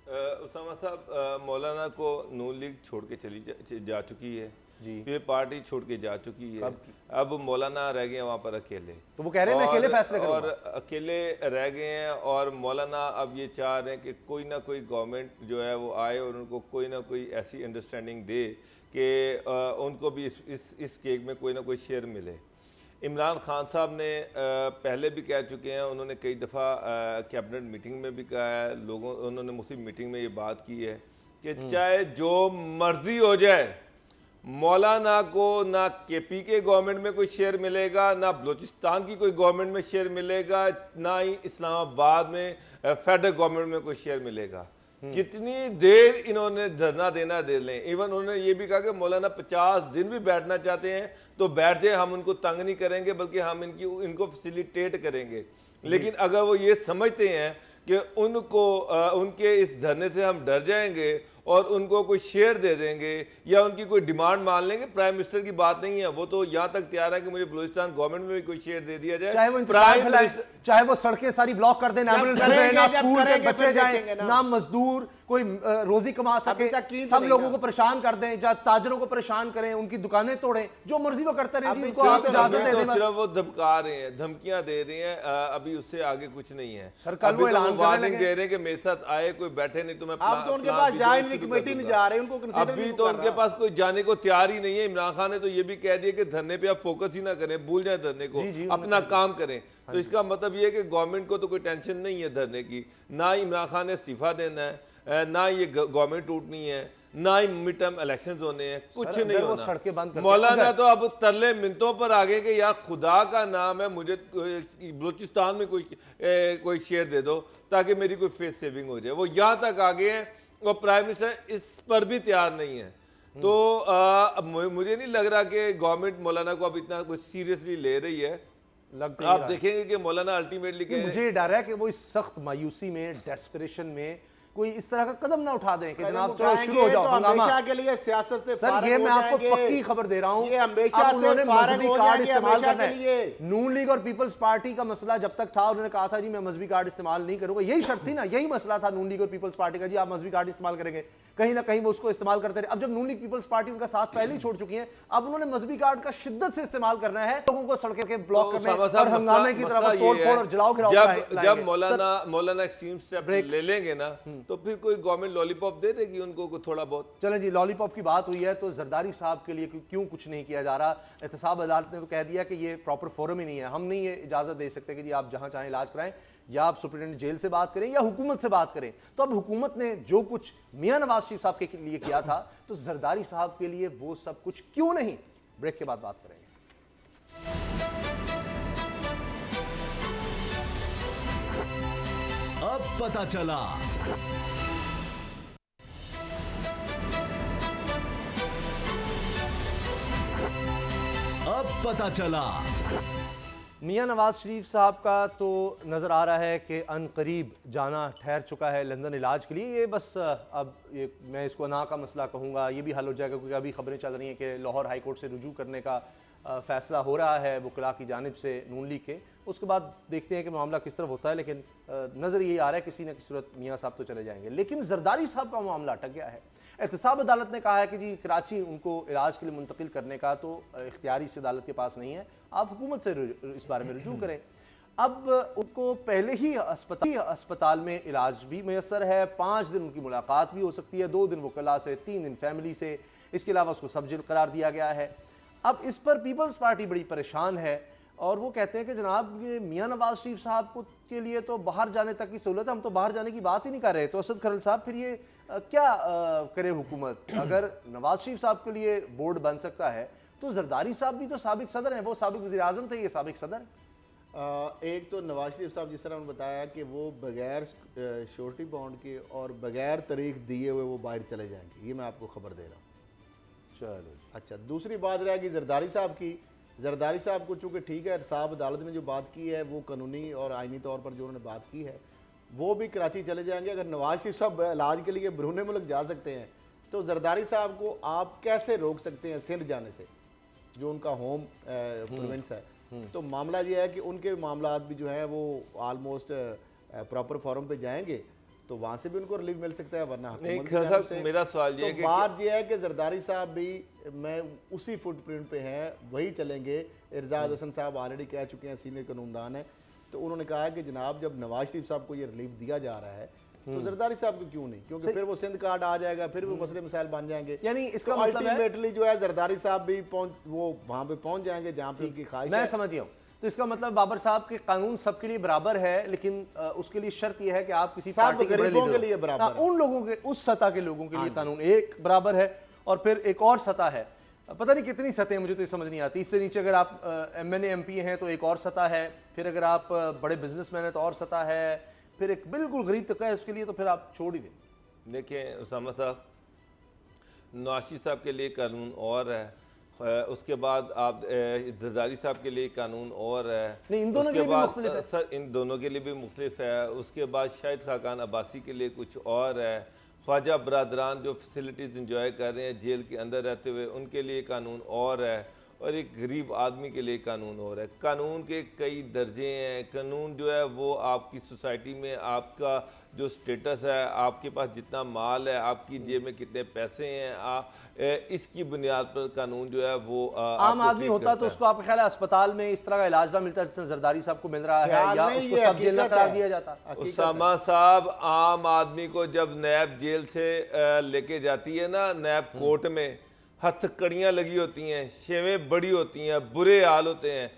उसामा साहब, मौलाना को नून लीग छोड़ के चली जा चुकी है जी, फिर पार्टी छोड़ के जा चुकी है, अब मौलाना रह गए हैं वहाँ पर अकेले। तो वो कह रहे हैं मैं अकेले फैसले करूंगा, और अकेले रह गए हैं और मौलाना अब ये चाह रहे हैं कि कोई ना कोई गवर्नमेंट जो है वो आए और उनको कोई ना कोई ऐसी अंडरस्टैंडिंग दे कि उनको भी इस केक में कोई ना कोई शेयर मिले। इमरान खान साहब ने पहले भी कह चुके हैं, उन्होंने कई दफ़ा कैबिनेट मीटिंग में भी कहा है, उन्होंने मुस्लिम मीटिंग में ये बात की है कि चाहे जो मर्जी हो जाए, मौलाना को ना केपी के गवर्नमेंट में कोई शेयर मिलेगा, ना बलूचिस्तान की कोई गवर्नमेंट में शेयर मिलेगा, ना ही इस्लामाबाद में फेडरल गवर्नमेंट में कोई शेयर मिलेगा। जितनी देर इन्होंने धरना देना दे लें। इवन उन्होंने ये भी कहा कि मौलाना 50 दिन भी बैठना चाहते हैं तो बैठ जाए, हम उनको तंग नहीं करेंगे बल्कि हम इनको फैसिलिटेट करेंगे। लेकिन अगर वो ये समझते हैं कि उनके इस धरने से हम डर जाएंगे और उनको कोई शेयर दे देंगे या उनकी कोई डिमांड मान लेंगे, प्राइम मिनिस्टर की बात नहीं है। वो तो यहाँ तक तैयार है कि मुझे बलूचिस्तान गवर्नमेंट में भी कोई शेयर दे दिया जाए, चाहे वो सड़कें सारी ब्लॉक कर दें, ना स्कूल के बच्चे जाएं, ना मजदूर कोई रोजी कमा सके, सब लोगों को परेशान कर दें, ताजरों को परेशान करें, उनकी दुकानें तोड़ें, जो मर्जी वो करते रहे। उनको आप इजाजत दे दें। सिर्फ वो धमका रहे हैं, धमकियां दे रहे हैं, अभी उससे आगे कुछ नहीं है। सर कल वो ऐलान वार्निंग दे रहे हैं कि मेरे साथ आए, कोई बैठे नहीं तो मैं उनके पास जाए कमेटी नहीं जा रही, उनको अभी तो उनके पास कोई जाने को तैयार ही नहीं है। इमरान खान ने तो ये भी कह दिया कि धरने पे आप फोकस ही ना करें, भूल जाए धरने को, अपना काम करें। तो इसका मतलब ये है कि गवर्नमेंट को तो कोई टेंशन नहीं है धरने की, ना इमरान खान ने इस्तीफा देना है, ना ये गवर्नमेंट टूटनी है, ना ही मिड टर्म इलेक्शंस होने हैं, कुछ नहीं होना। मौलाना तो अब तरले मिनटों पर आ गए कि यार खुदा का नाम है मुझे बलूचिस्तान में कोई शेयर दे दो ताकि मेरी कोई फेस सेविंग हो जाए। वो यहाँ तक आ गए हैं और प्राइम मिनिस्टर इस पर भी तैयार नहीं है। तो मुझे नहीं लग रहा कि गवर्नमेंट मौलाना को अब इतना कुछ सीरियसली ले रही है। आप देखेंगे कि मौलाना अल्टीमेटली मुझे डर है कि वो इस सख्त मायूसी में, डेस्परेशन में कोई इस तरह का कदम ना उठा दें कि जनाब चलो शुरू हो जाओ हंगामा के लिए सियासत से। सर ये मैं आपको पक्की खबर दे रहा हूं, अब उन्होंने मजहबी कार्ड इस्तेमाल करना है। नून लीग और पीपल्स पार्टी का मसला जब तक था, उन्होंने कहा था जी मैं मजहबी कार्ड इस्तेमाल नहीं करूंगा, यही शर्त थी ना, यही मसला था नून लीग और पीपल्स पार्टी का, जी आप मजहबी कार्ड इस्तेमाल करेंगे। कहीं ना कहीं वो उसको इस्तेमाल करते रहे। अब जब नून लीग पीपल्स पार्टी उनका साथ पहले ही छोड़ चुकी है, अब उन्होंने मजहबी कार्ड का शिद्दत से इस्तेमाल करना है, लोगों को सड़कें के ब्लॉक करने और हंगामे की तरफ तोड़-फोड़ और जलाओ घिराव। जब मौलाना एक्सट्रीम स्टेप ले लेंगे ना तो फिर कोई गवर्नमेंट लॉलीपॉप दे देगी उनको थोड़ा बहुत। चलें जी, लॉलीपॉप की बात हुई है तो जरदारी साहब के लिए क्यों कुछ नहीं किया जा रहा? एहतसाब अदालत ने तो कह दिया कि ये प्रॉपर फोरम ही नहीं है, हम नहीं ये इजाजत दे सकते कि जी आप जहां चाहें इलाज कराएं, या आप सुप्रीटेंडेंट जेल से बात करें या हुकूमत से बात करें। तो अब हुकूमत ने जो कुछ मियां नवाज शरीफ साहब के लिए किया था, तो जरदारी साहब के लिए वो सब कुछ क्यों नहीं? ब्रेक के बाद बात करेंगे। अब पता चला। अब पता चला। मियां नवाज शरीफ साहब का तो नज़र आ रहा है कि अनकरीब जाना ठहर चुका है लंदन इलाज के लिए। ये बस अब ये मैं इसको ना का मसला कहूँगा, ये भी हल हो जाएगा क्योंकि अभी खबरें चल रही हैं कि लाहौर हाई कोर्ट से रुजू करने का फ़ैसला हो रहा है वकला की जानिब से नून लीग के। उसके बाद देखते हैं कि मामला किस तरफ होता है, लेकिन नज़र ये आ रहा है किसी न किसी सूरत मियाँ साहब तो चले जाएंगे। लेकिन जरदारी साहब का मामला अटक गया है। एहतसाब अदालत ने कहा है कि जी कराची उनको इलाज के लिए मुंतकिल करने का तो इख्तियारी इस अदालत के पास नहीं है, आप हुकूमत से इस बारे में रुजू करें। अब उनको पहले ही अस्पताल में इलाज भी मैसर है, 5 दिन उनकी मुलाकात भी हो सकती है, 2 दिन वकला से, 3 दिन फैमिली से, इसके अलावा उसको सब जेल करार दिया गया है। अब इस पर पीपल्स पार्टी बड़ी परेशान है और वो कहते हैं कि जनाब ये मियां नवाज शरीफ साहब को के लिए तो बाहर जाने तक की सहूलत है, हम तो बाहर जाने की बात ही नहीं कर रहे। तो असद खरल साहब फिर ये क्या करे हुकूमत? अगर नवाज शरीफ साहब के लिए बोर्ड बन सकता है तो जरदारी साहब भी तो साबिक सदर हैं, वो साबिक वज़ीर आज़म थे, ये साबिक सदर है। एक तो नवाज शरीफ साहब जिस तरह उन्होंने बताया कि वो बगैर श्योरिटी बॉन्ड के और बगैर तारीख दिए हुए वो बाहर चले जाएंगे, ये मैं आपको खबर दे रहा हूँ। चलो अच्छा, दूसरी बात रहेगी जरदारी साहब की। जरदारी साहब को चूँकि ठीक है, साहब अदालत ने जो बात की है वो कानूनी और आइनी तौर पर जो उन्होंने बात की है वो भी कराची चले जाएंगे। अगर नवाज शरीफ साहब इलाज के लिए बरूने मुल्क जा सकते हैं तो जरदारी साहब को आप कैसे रोक सकते हैं सिंध जाने से, जो उनका होम प्रोविंस है? तो मामला ये है कि उनके मामला भी जो हैं वो आलमोस्ट प्रॉपर फॉरम पे जाएंगे तो वहाँ से भी उनको रिलीफ मिल सकता है, वरना मेरा सवाल ये तो बात यह है कि जरदारी साहब भी मैं उसी फुटप्रिंट पे हैं, वही चलेंगे। इरजाज हसन साहब ऑलरेडी कह चुके हैं, सीनियर कानूनदान है, तो उन्होंने कहा है कि जनाब जब नवाज शरीफ साहब को ये रिलीफ दिया जा रहा है तो जरदारी साहब को क्यों नहीं, क्योंकि फिर वो सिंध कार्ड आ जाएगा, फिर वो मसले मसाइल बन जाएंगे। यानी इसका तो मतलब अल्टीमेटली जो है जरदारी साहब भी वो वहाँ पे पहुँच जाएंगे जहाँ पे उनकी ख्वाहिश है। मैं समझ गया हूँ। तो इसका मतलब बाबर साहब के कानून सबके लिए बराबर है, लेकिन उसके लिए शर्त यह है कि आप किसी पार्टी के गरीबों के लिए बराबर है। उन लोगों के, उस सतह के लोगों के लिए कानून एक बराबर है, और फिर एक और सतह है, पता नहीं कितनी सतह, मुझे तो ये समझ नहीं आती। इससे नीचे अगर आप MNA MP हैं तो एक और सतह है, फिर अगर आप बड़े बिजनेसमैन हैं तो और सतह है, फिर एक बिल्कुल गरीब तबका है उसके लिए तो फिर आप छोड़ ही दें। देखें उसामा साहब, नवाशी साहब के लिए कानून और है, उसके बाद आप जरदारी साहब के लिए कानून और है, नहीं, इन दोनों के लिए भी मुख्तलिफ है। सर इन दोनों के लिए भी मुख्तलिफ है। उसके बाद शाहिद खाकान अब्बासी के लिए कुछ और है। ख्वाजा बरदरान जो फैसिलिटीज़ इंजॉय कर रहे हैं जेल के अंदर रहते हुए, उनके लिए कानून और है, और एक गरीब आदमी के लिए कानून और है। कानून के कई दर्जे हैं। कानून जो है वो आपकी सोसाइटी में आपका जो स्टेटस है, आपके पास जितना माल है, आपकी जेब में कितने पैसे हैं, इसकी बुनियाद पर कानून जो है वो आम आदमी होता तो उसको आपका ख्याल है अस्पताल में इस तरह का इलाज ना मिलता जिससे जरदारी साहब को मिल रहा है, या उसको सब जेल में करार दिया जाता? उसामा साहब, आम आदमी को जब नैब जेल से लेके जाती है ना, नैब कोर्ट में हथकड़ियाँ लगी होती हैं, शेवें बड़ी होती हैं, बुरे हाल होते हैं।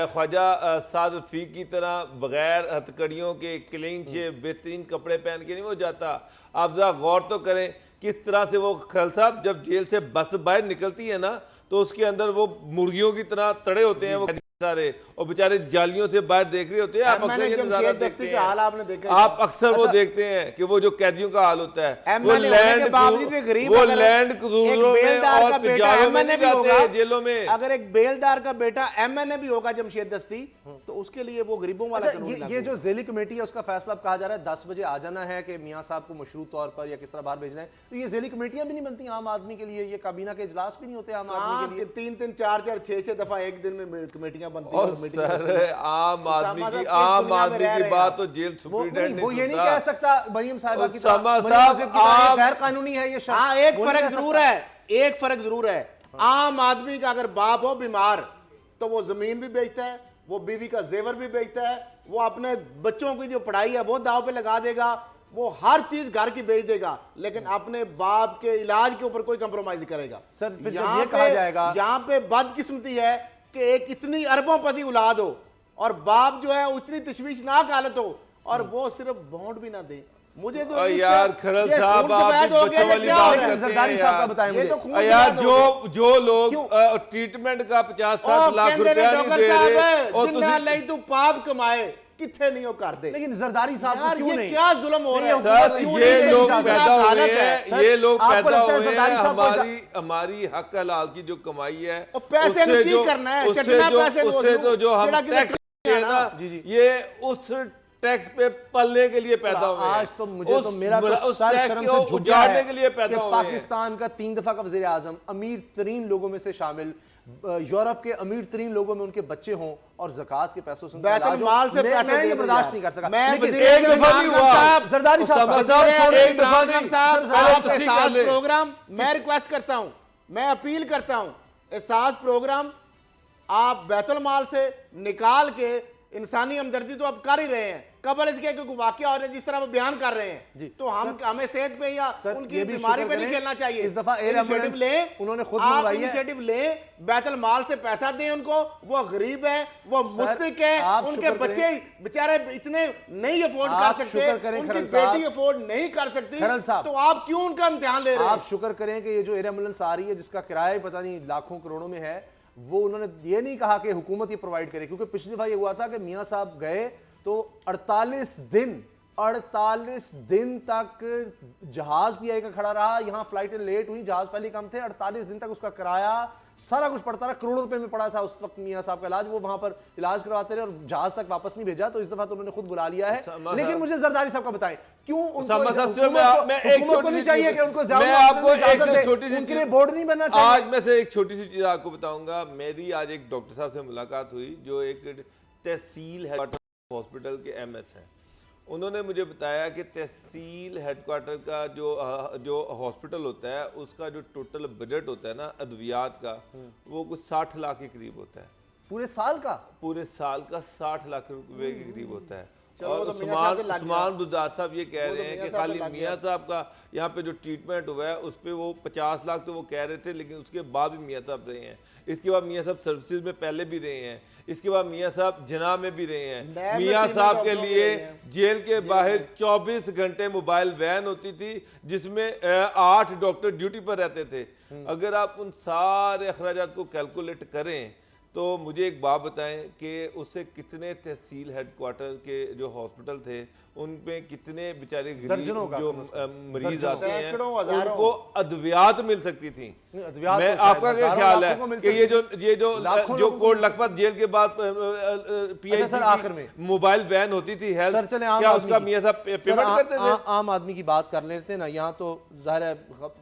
ख्वाजा साद रफीक की तरह बगैर हथकड़ियों के क्लीन शेव बेहतरीन कपड़े पहन के नहीं वो जाता। आप जरा गौर तो करें किस तरह से वो खल साहब जब जेल से बस बाहर निकलती है ना, तो उसके अंदर वो मुर्गियों की तरह तड़े होते हैं वो सारे, और बेचारे जालियों से बाहर देख रहे होते हैं। आप अक्सर ये नजारा देखते हैं, हाल आपने देखा, आप अक्सर वो देखते हैं कि वो जो कैदियों का हाल होता है, वो लैंड बेलदार का बेटा एमएनए भी होगा जेलों में। अगर एक बेलदार का बेटा एमएनए भी होगा जमशेद दस्ती, तो उसके लिए वो गरीबों वाला कानून। ये जो जेली कमेटी है उसका फैसला कहा जा रहा है 10 बजे आ जाना है कि मियां साहब को मशरूत तौर पर या किस तरह बाहर भेजना है, तो ये जेली कमेटियां भी नहीं बनती आम आदमी के लिए, ये काबीना के इजलास भी नहीं होते आम आदमी के लिए? 3-3 4-4 6-6 दफा एक दिन में कमेटियां बनती और सर आम आदमी की बात तो जेल सुप्रीडेंट वो ये नहीं कह सकता मरियम साहिबा की गैर कानूनी है ये शर्त। हाँ, एक फर्क जरूर है। आम आदमी का अगर बाप हो बीमार तो वो जमीन भी बेचता है, वो बीवी का जेवर भी बेचता है, वो अपने बच्चों की जो पढ़ाई है वो दाव पे लगा देगा, वो हर चीज घर की बेच देगा, लेकिन अपने बाप के इलाज के ऊपर कोई कंप्रोमाइज नहीं करेगा। सर ये कहा जाएगा यहाँ पे बदकिस्मती है कि एक इतनी अरबोंपति औलाद हो और बाप जो है इतनी तशवीशनाक हालत हो और वो सिर्फ बॉन्ड भी ना दे। मुझे तो यार खरल साहब आप बच्चों वाली बात करते हैं यार। ये तो यार जो लोग ट्रीटमेंट का 50-60 लाख रुपया नहीं दे रहे और नहीं तू पाप कमाए किथे नहीं हो कर दे, लेकिन जरदारी साहब को क्यों नहीं? क्या जुल्म हो रहा है सर? ये लोग पैदा हुए हैं, ये लोग पैदा हुए हैं, हमारी हक हलाल की जो कमाई है पैसे नहीं करना है, उससे तो जो हम टैक्स है ना, ये उस टैक्स पे पलने के लिए पैदा हुए हैं। आज तो मुझे तो मेरा तो सर शर्म से झुक गया है के लिए पैदा हुए हैं। पाकिस्तान का 3 दफा का वजीर आजम, अमीर तरीन लोगों में से शामिल, यूरोप के अमीर तरीन लोगों में उनके बच्चे हों और ज़कात के पैसों से बैतुल माल से पैसे मैं बर्दाश्त नहीं कर सका। मैं एक दफा नहीं हुआ जरदारी साहब, एक दफा नहीं प्रोग्राम मैं रिक्वेस्ट करता हूं, मैं अपील करता हूं, एहसास प्रोग्राम आप बैतुल माल से निकाल के इंसानी हमदर्दी तो आप कर ही रहे हैं, कबल इसके कोई वाकया हो रहे हैं जिस तरह वो बयान कर रहे हैं, तो हमें सेहत पे या उनकी बीमारी पे नहीं खेलना चाहिए। इस दफा इनिशिएटिव लें, उन्होंने खुद मंगवाई है, इनिशिएटिव लें, बैतुल माल से पैसा दें उनको, वो गरीब है, वो मुस्तक है, उनके बच्चे बेचारे इतने नहीं अफोर्ड कर सकते, उनकी बेटी अफोर्ड नहीं कर सकती, तो आप क्यों उनका इम्तिहान ले रहे हैं? आप शुक्र करें कि ये जो एयर एम्बुलेंस आ रही है जिसका किराया पता नहीं लाखों करोड़ों में है, वो उन्होंने ये नहीं कहा कि हुकूमत ये प्रोवाइड करे, क्योंकि पिछली बार ये हुआ था कि मियां साहब गए तो 48 दिन तक जहाज पीआई का खड़ा रहा, यहां फ्लाइटें लेट हुई, जहाज पहले कम थे, 48 दिन तक उसका किराया सारा कुछ पड़ता रहा, करोड़ों रुपए में पड़ा था उस वक्त मियां साहब का इलाज, वो वहां पर इलाज करवाते रहे और जहाज तक वापस नहीं भेजा, तो इस दफा तो उन्होंने खुद बुला लिया है। लेकिन मुझे जरदारी साहब का बताएं क्यों उनको नहीं चाहिए कि उनको उनके लिए बोर्ड नहीं बनना चाहिए? आज मैं से एक छोटी सी चीज आपको बताऊंगा। मेरी आज एक डॉक्टर साहब से मुलाकात हुई जो एक तहसील हेडक्वार्टर हॉस्पिटल के एमएस हैं। उन्होंने मुझे बताया कि तहसील हेडक्वार्टर का जो हॉस्पिटल होता है उसका जो टोटल बजट होता है ना अद्वियात का, वो कुछ 60 लाख के करीब होता है। पूरे साल का 60 लाख रुपए के करीब होता है। और उस्मान बुज़दार साहब ये कह रहे हैं कि खाली मियां साहब का यहाँ पे जो ट्रीटमेंट हुआ है उस पर वो 50 लाख तो वो कह रहे थे, लेकिन उसके बाद भी मियां साहब रहे हैं, इसके बाद मियां साहब सर्विसेज में पहले भी रहे हैं, इसके बाद मियां साहब जना में भी रहे हैं। मियां साहब के लिए जेल के बाहर 24 घंटे मोबाइल वैन होती थी जिसमें 8 डॉक्टर ड्यूटी पर रहते थे। अगर आप उन सारे अखराजात को कैलकुलेट करें तो मुझे एक बात बताएं कि उससे कितने तहसील हेडक्वार्टर के जो हॉस्पिटल थे उन पे कितने बेचारे दर्जनों गरीब का जो कम से कम। मरीज आते हैं सैकड़ों, हजारों। उनको अद्वियात मिल सकती थी। अद्वियात मैं तो शायद आपका क्या हजारों ख्याल है लाखों को मिल कि सकती ये जो लाखों जो लोगों को कोट मिल लखपत जेल के बाद सर, पीएचडी आखिर में। मोबाइल बैन होती थी हेल्थ, सर चले आम क्या आदमी उसका की- मियां साहब सर, पेमेंट करते थे? आम आदमी की बात कर लेते हैं ना, यहाँ तो जाहिर है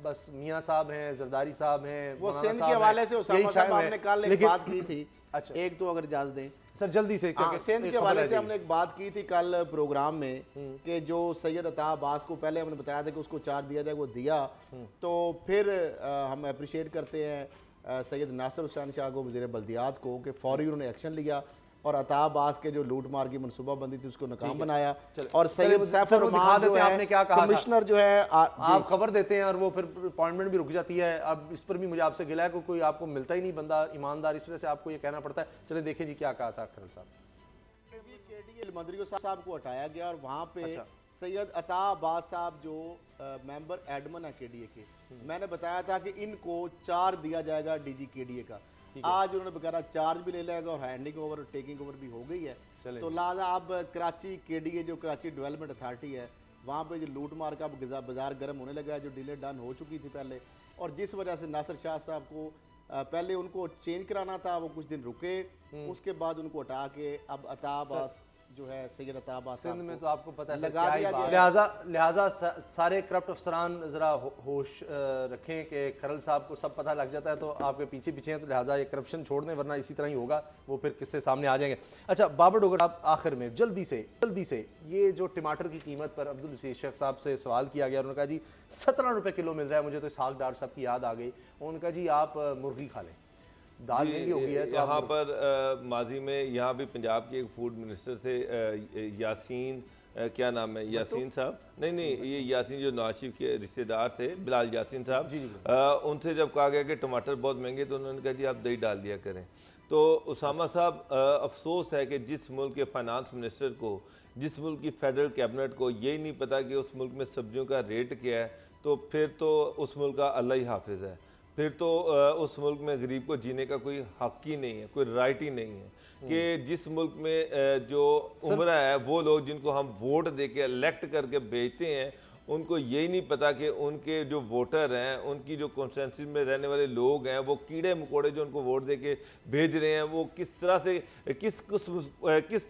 बस मियाँ साहब हैं, जरदारी साहब हैं, वो मौलाना सिंध साहब के हैं, हवाले से यही उसामा छाए साहब हुए हमने हैं। कल एक लेकिन- बात की थी, अच्छा। एक तो अगर इजाजत दें सर जल्दी से हाँ, क्योंकि सिंध एक के खबर हवाले रह से गई। हमने एक बात की थी कल प्रोग्राम में कि जो सैयद अता अब्बास को पहले हमने बताया था कि उसको चार्ज दिया जाए, वो दिया। तो फिर हम अप्रिशिएट करते हैं सैयद नासिर हुसैन शाह को, वज़ीर बल्दियात को, कि फौरी उन्होंने एक्शन लिया और अता अब्बास के जो लूट मार की मनसूबाबंदी थी उसको नाकाम बनाया। और सैयद सैफ सर, वो दिखा रहमान जो देते हैं है आपने क्या कहा था। कमिश्नर जो है आप खबर देते हैं और वो फिर अपॉइंटमेंट भी रुक जाती है। अब इस पर भी मुझे आपसे गिला है कि कोई आपको मिलता ही नहीं बंदा ईमानदार, इस वजह से आपको ये कहना पड़ता है। चलिए देखें जी क्या कहा था खरल साहब। मंदरियो साहब को हटाया गया और वहाँ पे अच्छा। सैयद अता अब्बास साहब जो मेंबर एडमन है केडीए के, मैंने बताया था कि इनको चार्ज दिया जाएगा डीजी केडीए का। आज उन्होंने बकायदा चार्ज भी ले लेगा और हैंडिंग ओवर और टेकिंग ओवर भी हो गई है। चलें। तो लिहाजा अब कराची केडीए जो कराची डेवलपमेंट अथॉरिटी है, वहाँ पे जो लूट मार का बाजार गर्म होने लगा है, जो डीले डन हो चुकी थी पहले, और जिस वजह से नासिर शाह साहब को पहले उनको चेंज कराना था, वो कुछ दिन रुके, उसके बाद उनको हटा के अब अता अब्बास जो है सैयद अता अब्बास सिंध साहब में को तो आपको पता है लगा क्या ही दिया बात। गया। लिहाजा सारे करप्ट अफसरान जरा होश रखें कि खरल साहब को सब पता लग जाता है तो आपके पीछे पीछे हैं, तो लिहाजा ये करप्शन छोड़ दें, वरना इसी तरह ही होगा, वो फिर किससे सामने आ जाएंगे। अच्छा बाबर डोगर साहब, आखिर में जल्दी से ये जो टमाटर की कीमत पर अब्दुल रशीद शेख साहब से सवाल किया गया, उन्होंने कहा जी 17 रुपये किलो मिल रहा है, मुझे तो इसहाक डार साहब की याद आ गई। उन्होंने कहा जी आप मुर्गी खा लें, दाल महंगी हो गई है तो आप यहाँ पर माजी में यहाँ भी पंजाब के एक फूड मिनिस्टर थे यासीन, क्या नाम है, यासीन साहब, नहीं ये यासीन जो नवाज शरीफ के रिश्तेदार थे, बिलाल यासीन साहब, उनसे जब कहा गया कि टमाटर बहुत महंगे तो उन्होंने कहा जी आप दही डाल दिया करें। तो उसामा साहब, अफसोस है कि जिस मुल्क के फाइनेंस मिनिस्टर को, जिस मुल्क की फेडरल कैबिनेट को यही नहीं पता कि उस मुल्क में सब्जियों का रेट क्या है, तो फिर तो उस मुल्क का अल्लाह ही हाफिज़ है। फिर तो उस मुल्क में गरीब को जीने का कोई हक ही नहीं है, कोई राइट ही नहीं है कि जिस मुल्क में जो उम्र है, वो लोग जिनको हम वोट दे के इलेक्ट करके भेजते हैं, उनको यही नहीं पता कि उनके जो वोटर हैं, उनकी जो कॉन्स्टिट्यूंसी में रहने वाले लोग हैं, वो कीड़े मकोड़े जो उनको वोट दे के भेज रहे हैं, वो किस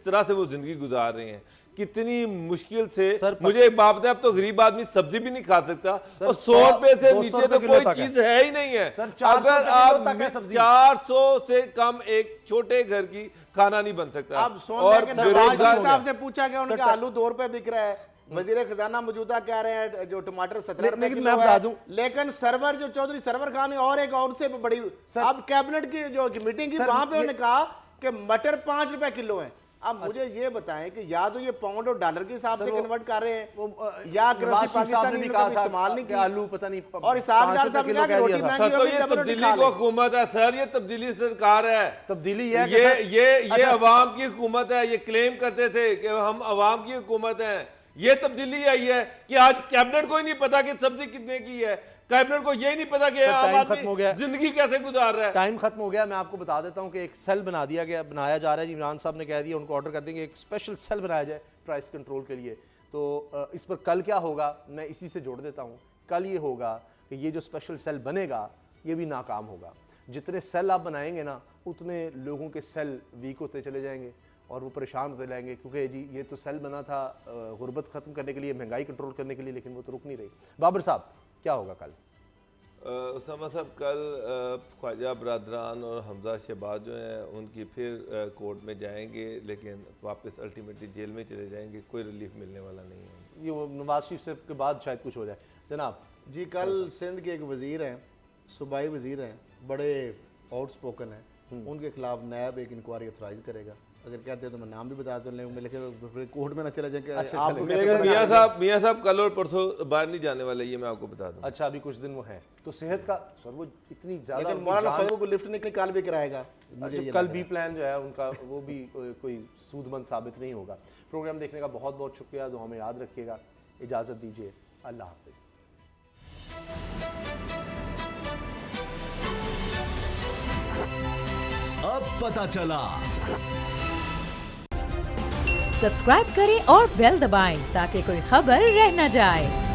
तरह से वो ज़िंदगी गुजार रहे हैं, कितनी मुश्किल से। मुझे एक बात है, अब तो गरीब आदमी सब्जी भी नहीं खा सकता और 100 रुपए से नीचे तो कोई चीज है ही नहीं है। अगर आप 400 से कम एक छोटे घर की खाना नहीं बन सकता। अब और बेरोजगार साहब से पूछा गया, उनका आलू 2 रुपए बिक रहा है, वजीर खजाना मौजूदा कह रहे हैं जो टमाटर 17 रुपए लेकिन मैं बता दूं, लेकिन सर्वर जो चौधरी सर्वर खान है और एक और से बड़ी, अब कैबिनेट की जो मीटिंग की वहां पे उन्होंने कहा कि मटर 5 रुपए किलो है। अब मुझे ये बताएं कि या तो ये पाउंड और डॉलर के हिसाब से कन्वर्ट कर रहे हैं या करेंसी पाकिस्तानी का इस्तेमाल नहीं किया, आलू पता नहीं, और इसाक डार साहब ने कहा कि रोटी महंगी हो गई, ये तब्दीली को हुकूमत है सर, ये तब्दीली सरकार है, तब्दीली है ये अवाम की हुकूमत है। ये क्लेम करते थे कि हम अवाम की हुकूमत है, ये तब्दीली आई है कि आज कैबिनेट को ही नहीं पता कि सब्जी कितने की है, कैबिनेट को यही नहीं पता कि टाइम खत्म हो गया, जिंदगी कैसे गुजार रहा है। टाइम खत्म हो गया। मैं आपको बता देता हूं कि एक सेल बनाया जा रहा है। इमरान साहब ने कह दिया, उनको ऑर्डर कर देंगे एक स्पेशल सेल बनाया जाए प्राइस कंट्रोल के लिए। तो इस पर कल क्या होगा मैं इसी से जोड़ देता हूं। कल ये होगा कि ये जो स्पेशल सेल बनेगा ये भी नाकाम होगा। जितने सेल आप बनाएंगे ना, उतने लोगों के सेल वीक होते चले जाएंगे और वो परेशान होते जाएंगे, क्योंकि जी ये तो सेल बना था गुर्बत ख़त्म करने के लिए, महंगाई कंट्रोल करने के लिए, लेकिन वो तो रुक नहीं रही। बाबर साहब क्या होगा कल? उसामा साहब, कल ख्वाजा बरदरान और हमजा शहबाज जो हैं उनकी फिर कोर्ट में जाएंगे, लेकिन वापस अल्टीमेटली जेल में चले जाएंगे, कोई रिलीफ मिलने वाला नहीं है। ये वो नवाज शरीफ से के बाद शायद कुछ हो जाए। जनाब जी, कल सिंध के एक वजीर हैं, सूबाई वजीर हैं, बड़े आउटस्पोकन हैं, उनके खिलाफ नैब एक इंक्वायरी ऑथराइज करेगा। अगर कहते हैं तो मैं नाम भी बता दूं, लेकिन कोर्ट में ना चला जाए। मियां साहब कल और परसों बाहर नहीं जाने वाले, ये मैं आपको बता दूं। अच्छा, अभी कुछ दिन वो है तो सेहत का सर वो इतनी ज्यादा, लेकिन मौलाना फजल को लिफ्ट निकाल भी कराएगा। अच्छा, कल बी प्लान जो है उनका वो भी कोई सूदमंद साबित नहीं होगा। प्रोग्राम देखने का बहुत बहुत शुक्रिया, जो हमें याद रखिएगा। इजाजत दीजिए, अल्लाह हाफिज। अब पता चला सब्सक्राइब करें और बेल दबाएं ताकि कोई खबर रह न जाए।